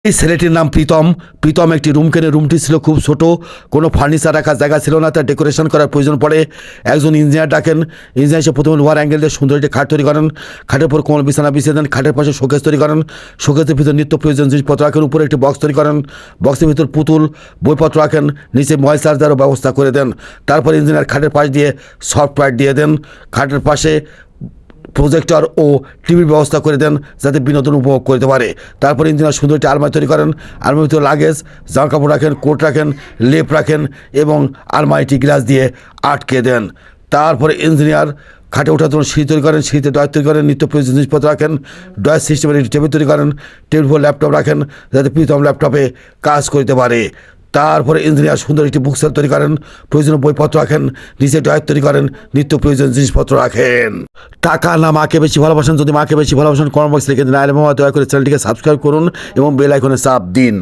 এই ছেলেটির নাম প্রীতম। প্রীতম একটি রুম কেনে। রুমটি ছিল খুব ছোট, কোনো ফার্নিচার রাখার জায়গা ছিল না, তার ডেকোরেশন করার প্রয়োজন পড়ে। একজন ইঞ্জিনিয়ার ডাকেন। ইঞ্জিনিয়ার এসে প্রথমে লোহার অ্যাঙ্গেল দিয়ে সুন্দর একটি খাট তৈরি করেন। খাটের পর কোমল বিছানা বিছিয়ে দেন। খাটের পাশে শোকেস তৈরি করেন। শোকেসের ভিতর নিত্য প্রয়োজন জিনিসপত্র রাখেন। উপরে একটি বক্স তৈরি করেন। বক্সের ভিতর পুতুল, বইপত্র রাখেন। নিচে মোবাইল চার্জারও ব্যবস্থা করে দেন। তারপর ইঞ্জিনিয়ার খাটের পাশ দিয়ে সফটওয়্যার দিয়ে দেন। খাটের পাশে প্রজেক্টর ও টিভির ব্যবস্থা করে দেন যাতে বিনোদন উপভোগ করতে পারে। তারপর ইঞ্জিনিয়ার সুন্দর একটি আলমারি তৈরি করেন। আলমারির ভিতরে লাগেজ, জামা কাপড় রাখেন, কোট রাখেন, লেপ রাখেন এবং আলমারিটি গ্লাস দিয়ে আটকে দেন। তারপরে ইঞ্জিনিয়ার খাটে ওঠার জন্য সিঁড়ি তৈরি করেন। সিঁড়িতে ড্রয়ার তৈরি করেন। নিত্য প্রয়োজন জিনিসপত্র রাখেন। ড্রয়ার সিস্টেমের একটি টেবিল তৈরি করেন। টেবিল উপর ল্যাপটপ রাখেন যাতে প্রীতম ল্যাপটপে কাজ করতে পারে। তারপরে ইঞ্জিনিয়ার সুন্দর একটি বুকসেল তৈরি করেন। প্রয়োজনীয় বইপত্র রাখেন। নিচে ড্রয়ার তৈরি করেন। নিত্য প্রয়োজন জিনিসপত্র রাখেন। টাকা না মাকে বেশি ভালোবাসেন? যদি মাকে বেশি ভালোবাসেন কমেন্ট বক্সে লিখে দিন। আর দয়া করে চ্যানেলটিকে সাবস্ক্রাইব করুন এবং বেল আইকনে চাপ দিন।